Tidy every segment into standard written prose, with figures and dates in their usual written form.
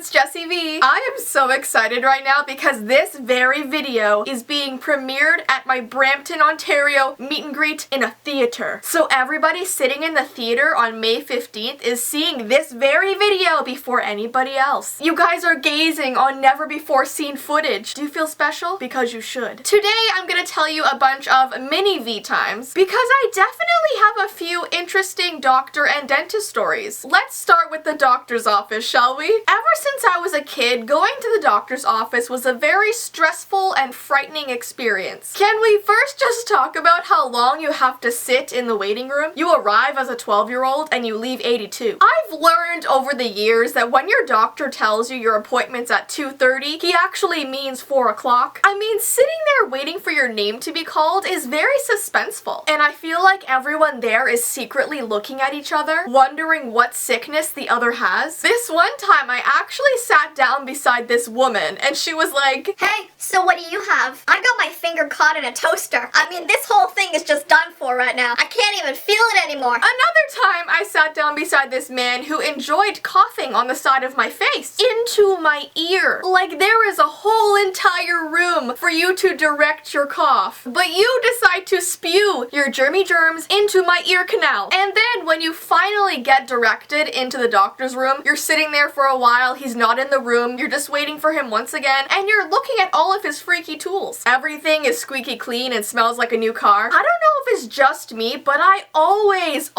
it's Jessie V. I am so excited right now because this very video is being premiered at my Brampton, Ontario meet and greet in a theater. So everybody sitting in the theater on May 15th is seeing this very video before anybody else. You guys are gazing on never before seen footage. Do you feel special? Because you should. Today I'm gonna tell you a bunch of mini V times because I definitely have a few interesting doctor and dentist stories. Let's start with the doctor's office, shall we? Ever since I was a kid, going to the doctor's office was a very stressful and frightening experience. Can we first just talk about how long you have to sit in the waiting room? You arrive as a 12-year-old and you leave 82. I've learned over the years that when your doctor tells you your appointment's at 2:30, he actually means 4 o'clock. I mean, sitting there waiting for your name to be called is very suspenseful. And I feel like everyone there is secretly looking at each other, wondering what sickness the other has. This one time I actually sat down beside this woman and she was like, "Hey, so what do you have? I got my finger caught in a toaster. I mean, this whole thing is just done for right now. I can't even feel it anymore." Another time I sat down beside this man who enjoyed coughing on the side of my face, into my ear. Like there is a whole entire room for you to direct your cough. But you decide to spew your germy germs into my ear canal. And then when you finally get directed into the doctor's room, you're sitting there for a while, he's not in the room, you're just waiting for him once again, and you're looking at all of his freaky tools. Everything is squeaky clean and smells like a new car. I don't know if it's just me, but I always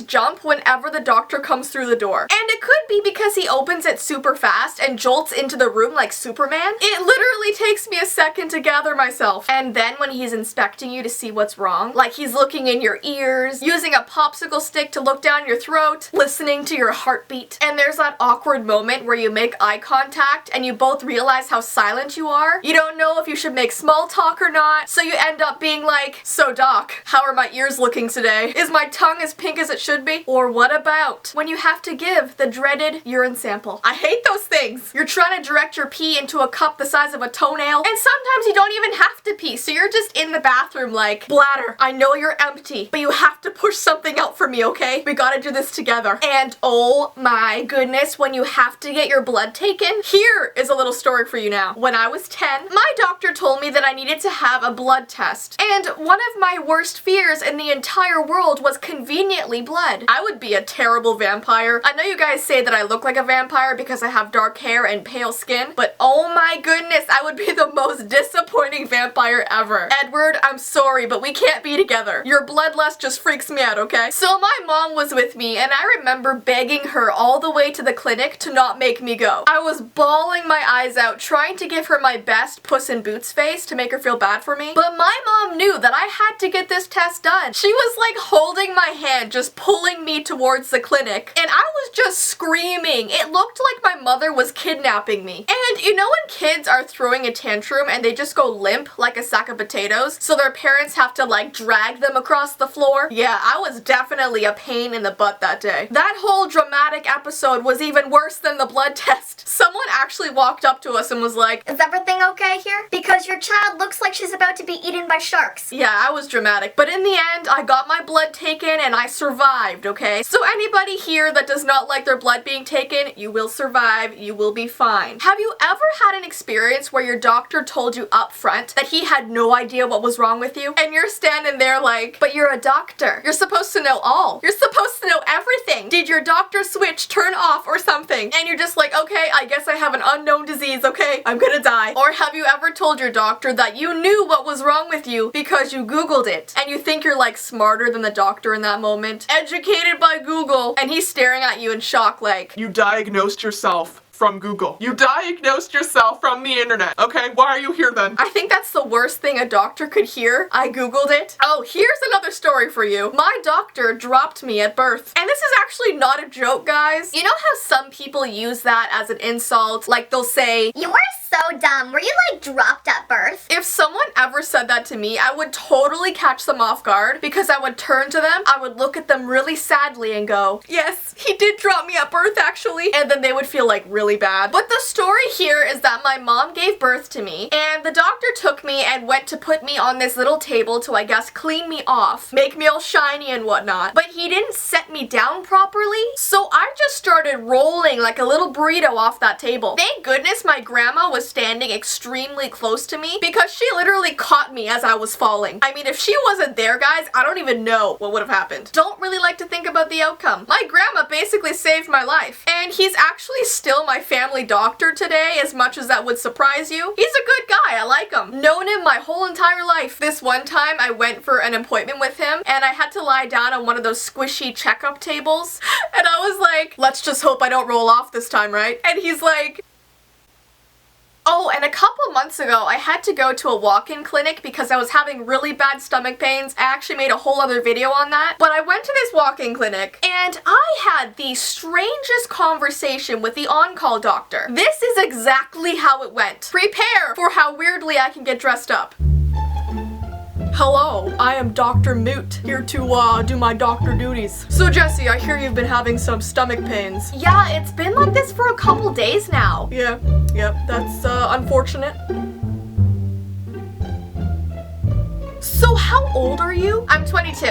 jump whenever the doctor comes through the door. And it could be because he opens it super fast and jolts into the room like Superman. It literally takes me a second to gather myself. And then when he's inspecting you to see what's wrong, like he's looking in your ears, using a popsicle stick to look down your throat, listening to your heartbeat, and there's that awkward moment where you make eye contact and you both realize how silent you are. You don't know if you should make small talk or not, so you end up being like, "So doc, how are my ears looking today? Is my tongue as pink as it should be?" Or what about when you have to give the dreaded urine sample? I hate those things. You're trying to direct your pee into a cup the size of a toenail, and sometimes you don't even have to pee, so you're just in the bathroom like, "Bladder, I know you're empty, but you have to push something out for me, okay? We gotta do this together." And oh my goodness, when you have to get your blood taken, here is a little story for you now. When I was 10, my doctor told me that I needed to have a blood test. And one of my worst fears in the entire world was conveniently blood. I would be a terrible vampire. I know you guys say that I look like a vampire because I have dark hair and pale skin, but oh my goodness, I would be the most disappointing vampire ever. Edward, I'm sorry, but we can't be together. Your bloodlust just freaks me out, okay? So my mom was with me, and I remember begging her all the way to the clinic to not make me go. I was bawling my eyes out, trying to give her my best Puss in Boots face to make her feel bad for me. But my mom knew that I had to get this test done. She was like holding my hand, just pulling me towards the clinic, and I was just screaming. It looked like my mother was kidnapping me. And you know when kids are throwing a tantrum and they just go limp like a sack of potatoes, so their parents have to like drag them across the floor? Yeah, I was definitely a pain in the butt that day. That whole dramatic episode was even worse than the blood test. Someone actually walked up to us and was like, "Is everything okay here? Because your child looks like she's about to be eaten by sharks." Yeah, I was dramatic. But in the end, I got my blood taken and I survived, okay? So anybody here that does not like their blood being taken, you will survive, you will be fine. Have you ever had an experience where your doctor told you up front that he had no idea what was wrong with you? And you're standing there like, "But you're a doctor. You're supposed to know all. You're supposed to know everything. Did your doctor switch turn off or something?" And you're just like, "Okay, I guess I have an unknown disease, okay? I'm gonna die." Or have you ever told your doctor that you knew what was wrong with you because you Googled it, and you think you're like smarter than the doctor in that moment? Educated by Google, and he's staring at you in shock like, "You diagnosed yourself from Google. You diagnosed yourself from the internet. Okay, why are you here then?" I think that's the worst thing a doctor could hear. I Googled it. Oh, here's another story for you. My doctor dropped me at birth. And this is actually not a joke, guys. You know how some people use that as an insult? Like they'll say, "You were so dumb. Were you like dropped at birth? If someone ever said that to me, I would totally catch them off guard because I would turn to them, I would look at them really sadly and go, yes, he did drop me at birth actually. And then they would feel like really bad. But the story here is that my mom gave birth to me and the doctor took me and went to put me on this little table to, I guess, clean me off, make me all shiny and whatnot. But he didn't set me down properly, so I just started rolling like a little burrito off that table. Thank goodness my grandma was standing extremely close to me because she literally caught me as I was falling. I mean, if she wasn't there, guys, I don't even know what would have happened. Don't really like to think about the outcome. My grandma basically saved my life, and he's actually still my family doctor today, as much as that would surprise you. He's a good guy, I like him. Known him my whole entire life. This one time I went for an appointment with him and I had to lie down on one of those squishy checkup tables and I was like, let's just hope I don't roll off this time, right? And he's like, oh, and a couple months ago, I had to go to a walk-in clinic because I was having really bad stomach pains. I actually made a whole other video on that. But I went to this walk-in clinic and I had the strangest conversation with the on-call doctor. This is exactly how it went. Prepare for how weirdly I can get dressed up. Hello, I am Dr. Moot, here to do my doctor duties. So Jesse, I hear you've been having some stomach pains. Yeah, it's been like this for a couple days now. Yeah, yep, that's unfortunate. So how old are you? I'm 22.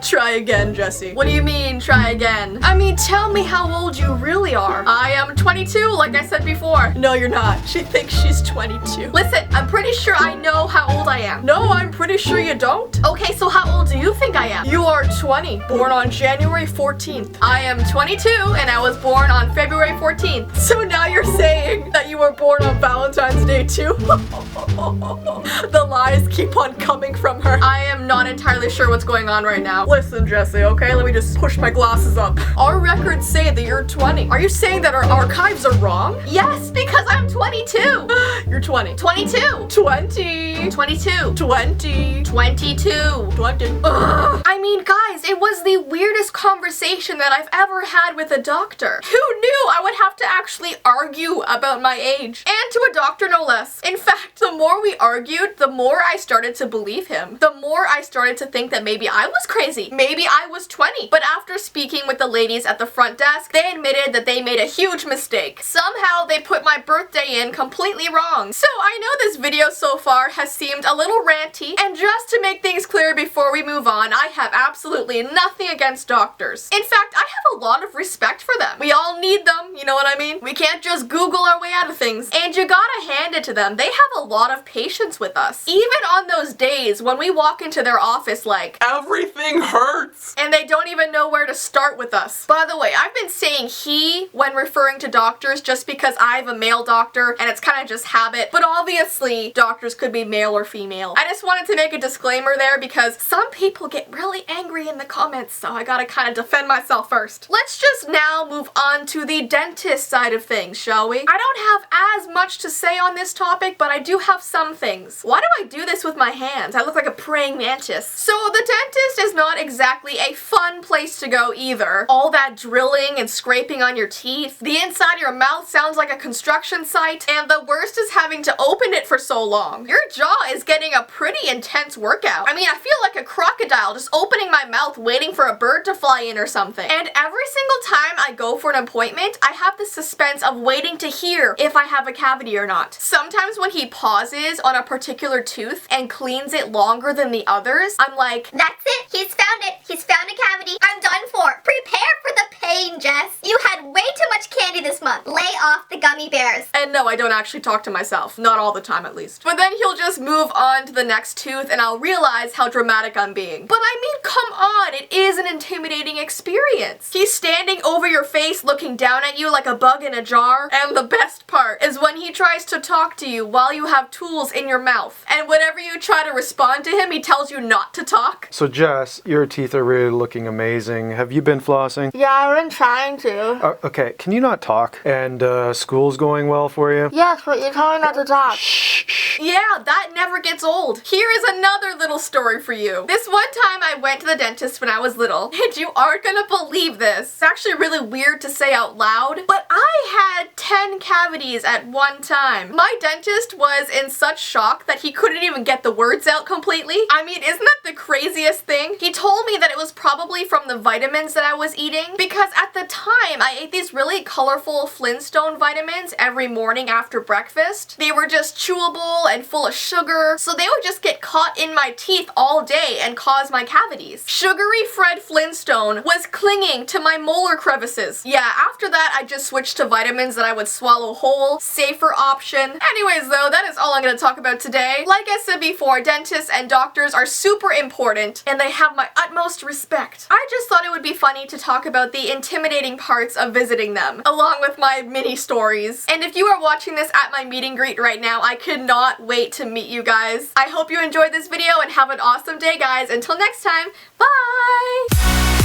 Try again, Jesse. What do you mean, try again? I mean, tell me how old you really are. I am 22, like I said before. No, you're not. She thinks she's 22. Listen, I'm pretty sure I know how old I am. No, I'm pretty sure you don't. Okay, so how old do you think I am? You are 20, born on January 14th. I am 22, and I was born on February 14th. So now you're saying that you were born on Valentine's Day too? The lies keep on coming from her. I am not entirely sure what's going on right now. Listen, Jesse, okay? Let me just push my glasses up. Our records say that you're 20. Are you saying that our archives are wrong? Yes, because I'm 22. You're 20. 22. 20. 22. 20. 22. 20. Ugh. I mean, guys, it was the weirdest conversation that I've ever had with a doctor. Who knew I would have to actually argue about my age? And to a doctor, no less. In fact, the more we argued, the more I started to believe him. The more I started to think that maybe I was crazy. Maybe I was 20. But after speaking with the ladies at the front desk, they admitted that they made a huge mistake. Somehow they put my birthday in completely wrong. So I know this video so far has seemed a little ranty, and just to make things clear before we move on, I have absolutely nothing against doctors. In fact, I have a lot of respect for them. We all need them, you know what I mean? We can't just Google our way out of things. And you gotta hand it to them. They have a lot of patience with us. Even on those days when we walk into their office like, everything hurts. And they don't even know where to start with us. By the way, I've been saying he when referring to doctors just because I have a male doctor and it's kind of just habit. But obviously, doctors could be male or female. I just wanted to make a disclaimer there because some people get really angry in the comments, so I gotta kind of defend myself first. Let's just now move on to the dentist side of things, shall we? I don't have as much to say on this topic, but I do have some things. Why do I do this with my hands? I look like a praying mantis. So the dentist is not exactly a fun place to go either. All that drilling and scraping on your teeth. The inside of your mouth sounds like a construction site, and the worst is having to open it for so long. Your jaw is getting a pretty intense workout. I mean, I feel like a crocodile just opening my mouth waiting for a bird to fly in or something. And every single time I go for an appointment, I have the suspense of waiting to hear if I have a cavity or not. Sometimes when he pauses on a particular tooth and cleans it longer than the others, I'm like, That's it. He's found it. He's found a cavity. I'm done for. Prepare for the pain, Jess. You had way too much candy this month. Lay off the gummy bears. and no, I don't actually talk to myself. Not all the time, at least. But then he'll just move on to the next tooth and I'll realize how dramatic I'm being. But I mean, come on, it is an intimidating experience. He's standing over your face looking down at you like a bug in a jar. And the best part is when he tries to talk to you while you have tools in your mouth. And whenever you try to respond to him, he tells you not to talk. So Jess, your teeth are really looking amazing. Have you been flossing? Yeah, I've been trying to. Okay, can you not talk? And school's going well for you? Yes, but you told me not to talk. Shh, shh. Yeah, that never gets old. Here is another little story for you. This one time I went to the dentist when I was little, and you aren't gonna believe this. It's actually really weird to say out loud, but I had 10 cavities at one time. My dentist was in such shock that he couldn't even get the words out completely. I mean, isn't that the craziest thing? He told me that it was probably from the vitamins that I was eating, because at the time I ate these really colorful Flintstone vitamins every morning after breakfast. They were just chewable and full of sugar, so they would just get caught in my teeth all day and cause my cavities. Sugary Fred Flintstone was clinging to my molar crevices. Yeah, after that I just switched to vitamins that I would swallow whole, safer option. Anyways though, that is all I'm going to talk about today. Like I said before, dentists and doctors are super important and they have my utmost respect. I just thought it would be funny to talk about the intimidating parts of visiting them, along with my mini stories. And if you are watching this at my meet and greet right now, I could not wait to meet you guys. I hope you enjoyed this video and have an awesome day, guys. Until next time, bye!